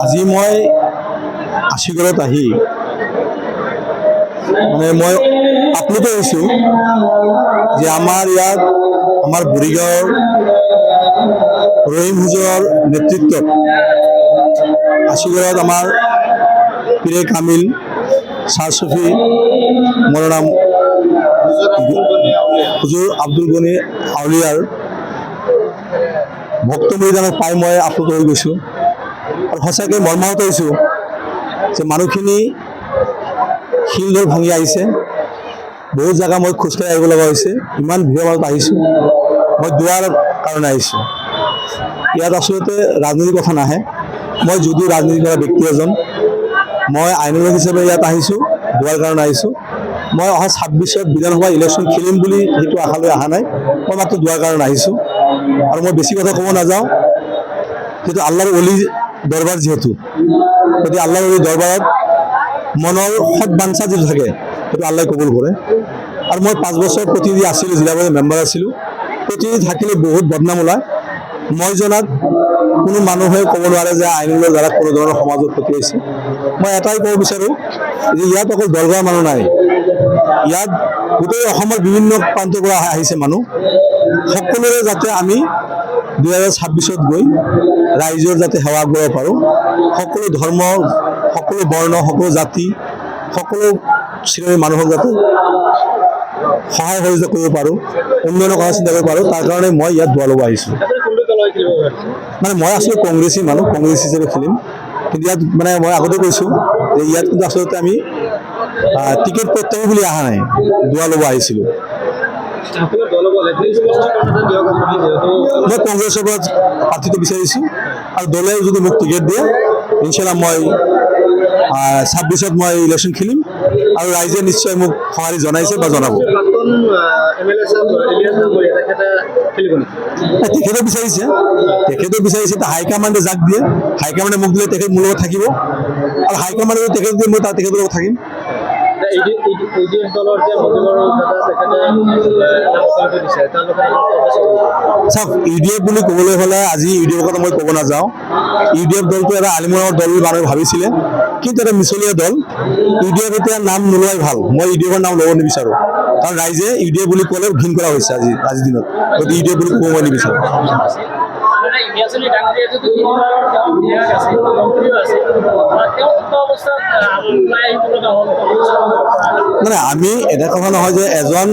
আজি মই আশীগড়ত আহি মই আপ্লুত হৈছোঁ যে আমাৰ ইয়াত আমাৰ বুঢ়ীগাঁৱৰ ৰহিম হুজুৰৰ নেতৃত্বত আশীগড়ত আমাৰ পীৰে কামিল চাৰ চফি মৌলানা হুজুৰ আব্দুল গনি আউলিয়াৰ ভক্তমৰীদানক পাই মই আপ্লুত হৈ গৈছোঁ আৰু সঁচাকৈ মৰ্মাহত হৈছোঁ যে মানুহখিনি শিলডাল ভাঙি আহিছে। বহুত জেগা মই খোজকাঢ়ি আহিব লগা হৈছে। ইমান ভিৰৰ মাজত আহিছোঁ, মই দুৱাৰ কাৰণে আহিছোঁ। ইয়াত আচলতে ৰাজনীতিৰ কথা নাহে। মই যদিও ৰাজনীতি কৰা ব্যক্তি এজন, মই আইনজীবী হিচাপে ইয়াত আহিছোঁ, দুৱাৰ কাৰণে আহিছোঁ। মই অহা 26ত বিধানসভা ইলেকশ্যন খেলিম বুলি সেইটো আশালৈ অহা নাই। মই মাত্ৰ দুৱাৰ কাৰণে আহিছোঁ আৰু মই বেছি কথা ক'ব নাযাওঁ। সেইটো আল্লাহৰ অলি দৰবাৰ, যিহেতু গতিকে আল্লাহৰ অলি দৰবাৰত মনৰ সৎ বাঞ্ছা যদি থাকে সেইটো আল্লাহে কবুল কৰে। আৰু মই 5 বছৰ প্ৰতিনিধি আছিলোঁ, জিলা পঞ্চায়ত মেম্বাৰ আছিলোঁ। প্ৰতিনিধি থাকিলে বহুত বদনাম ওলায়। মই জনাত কোনো মানুহে ক'ব নোৱাৰে যে আইনৰ দ্বাৰা কোনো ধৰণৰ সমাজত ক্ষতি হৈছে। মই এটাই ক'ব বিচাৰোঁ যে ইয়াত অকল দলগাঁৱৰ মানুহ নাই, ইয়াত গোটেই অসমৰ বিভিন্ন প্ৰান্তৰ পৰা আহিছে মানুহ। সকলোৰে যাতে আমি 2026ত গৈ ৰাইজৰ যাতে সেৱা আগবঢ়াব পাৰোঁ। সকলো ধৰ্ম, সকলো বৰ্ণ, সকলো জাতি, সকলো শ্ৰেণীৰ মানুহক যাতে সহায় সহযোগিতা কৰিব পাৰোঁ, উন্নয়নৰ কথা চিন্তা কৰিব পাৰোঁ, তাৰ কাৰণে মই ইয়াত দুৱাৰ ল'ব আহিছোঁ। মই আচলতে কংগ্ৰেছী মানুহ, কংগ্ৰেছ হিচাপে খেলিম। কিন্তু ইয়াত মই আগতে কৈছোঁ যে ইয়াত কিন্তু আচলতে আমি টিকেট প্ৰত্যাশী বুলি অহা নাই, দুৱাৰ ল'ব আহিছিলোঁ। মই কংগ্ৰেছৰ পৰা প্ৰাৰ্থীটো বিচাৰিছোঁ আৰু দলে যদি মোক টিকেট দিয়ে, ইনশাল্লাহ মই 26ত মই ইলেকশ্যন খেলিম আৰু ৰাইজে নিশ্চয় মোক সঁহাৰি জনাইছে বা জনাব। তেখেতে বিচাৰিছে হাইকমাণ্ডে যাক দিয়ে, হাইকমাণ্ডে মোক দিলে তেখেত মোৰ লগত থাকিব আৰু হাইকমাণ্ডে যদি তেখেত দিয়ে মই তেখেতৰ লগত থাকিম। চাওক, ইউডিএফ বুলি ক'বলৈ হ'লে আজি ইউডিএফৰ কথা মই ক'ব নাযাওঁ। ইউডিএফ দলটো এটা আলিমগৰ দল বুলি মানুহে ভাবিছিলে, কিন্তু এটা মিছলীয়া দল। ইউডিএফ এতিয়া নাম নোলোৱাই ভাল। মই ইউডিএফৰ নাম ল'ব নিবিচাৰোঁ, কাৰণ ৰাইজে ইউডিএফ বুলি ক'লে ঘিণ কৰা হৈছে আজিৰ দিনত। গতিকে ইউডিএফ বুলি ক'ব মই নিবিচাৰোঁ। আমি এটা কথা নহয় যে এজন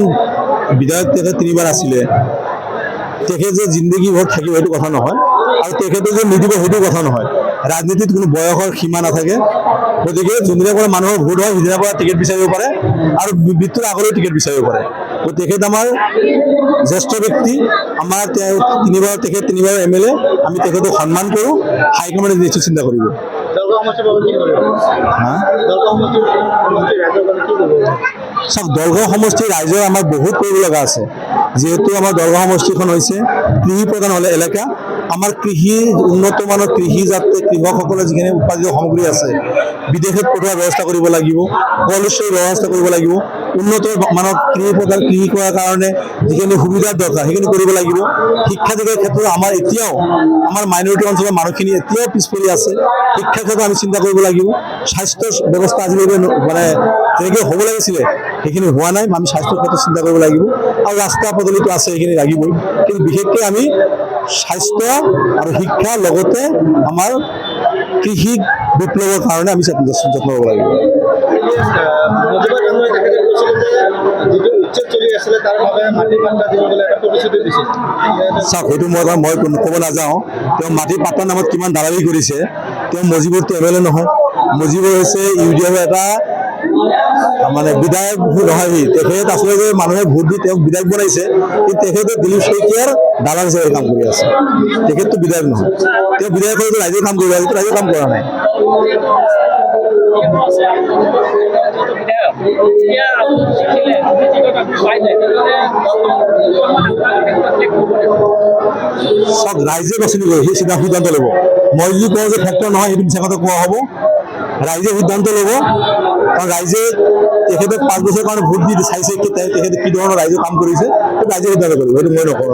বিধায়ক তেখেত 3বাৰ আছিলে, তেখেত যে জিন্দগী ভৰ থাকিব সেইটো কথা নহয়, আৰু তেখেতে যে নিদিব সেইটো কথা নহয়। ৰাজনীতিত কোনো বয়সৰ সীমা নাথাকে। গতিকে যোনদিনাৰ পৰা মানুহৰ ভোট হয় সিদিনাৰ পৰা টিকেট বিচাৰিব পাৰে আৰু মৃত্যুৰ আগলৈও টিকেট বিচাৰিব পাৰে। তেখেত আমাৰ জ্যেষ্ঠ ব্যক্তি, আমাৰ তেখেত 3বাৰ MLA। আমি তেখেতক সন্মান কৰোঁ। হাইকমাণ্ডে নিশ্চয় চিন্তা কৰিব। চাওক, দলগাঁও সমষ্টিৰ ৰাইজৰ আমাৰ বহুত কৰিব লগা আছে। যিহেতু আমাৰ দলগাঁও সমষ্টিখন হৈছে কৃষি প্ৰধান এলেকা। আমাৰ উন্নত মানৰ কৃষি, যাতে কৃষকসকলে যিখিনি উৎপাদিত সামগ্ৰী আছে বিদেশত পঠোৱাৰ ব্যৱস্থা কৰিব লাগিব, পলিচিৰ ব্যৱস্থা কৰিব লাগিব। উন্নত মানৰ কৃষি কৰাৰ কাৰণে যিখিনি সুবিধাৰ দৰকাৰ সেইখিনি কৰিব লাগিব। শিক্ষা দীক্ষাৰ ক্ষেত্ৰত আমাৰ এতিয়াও আমাৰ মাইনৰিটি অঞ্চলৰ মানুহখিনি এতিয়াও পিছ পৰি আছে। শিক্ষাৰ ক্ষেত্ৰত আমি চিন্তা কৰিব লাগিব। স্বাস্থ্য ব্যৱস্থা আজিলৈকে যেনেকৈ হ'ব লাগিছিলে সেইখিনি হোৱা নাই। আমি স্বাস্থ্যৰ ক্ষেত্ৰত চিন্তা কৰিব লাগিব আৰু ৰাস্তা পদূলিটো আছে, সেইখিনি লাগিবই। কিন্তু বিশেষকৈ আমি স্বাস্থ্য আৰু শিক্ষাৰ লগতে আমাৰ কৃষি বিপ্লৱৰ কাৰণে আমি যত্ন ল'ব লাগিব। চাওক, সেইটো মই ক'ব নাযাওঁ। তেওঁ মাটি পাট্টাৰ নামত কিমান দালালি কৰিছে। তেওঁ মুজিবুৰটো MLA নহয়, মুজিবুৰ হৈছে UDFৰ এটা বিধায়ক নহয়। তেখেত আচলতে মানুহে ভোট দি তেওঁক বিধায়ক বনাইছে, কিন্তু তেখেতে দিলীপ শইকীয়াৰ দালাল হিচাপে কাম কৰি আছে। তেখেতটো বিধায়ক নহয়। তেওঁ বিধায়ক হ'লে ৰাইজে কাম কৰিব, ৰাইজে কাম কৰা নাই। চব ৰাইজে বাছনি কৰে, সেই সিদ্ধান্ত ল'ব। মই যদি কওঁ যে ফেক্টৰ নহয়, সেইটো মিছা কথা কোৱা হ'ব। ৰাইজে সিদ্ধান্ত ল'ব, কাৰণ ৰাইজে তেখেতক 5 বছৰৰ কাৰণে ভোট দি চাইছে তেখেতে কি ধৰণৰ ৰাইজে কাম কৰিছে, ৰাইজে সিদ্ধান্ত কৰিব। সেইটো মই নকওঁ।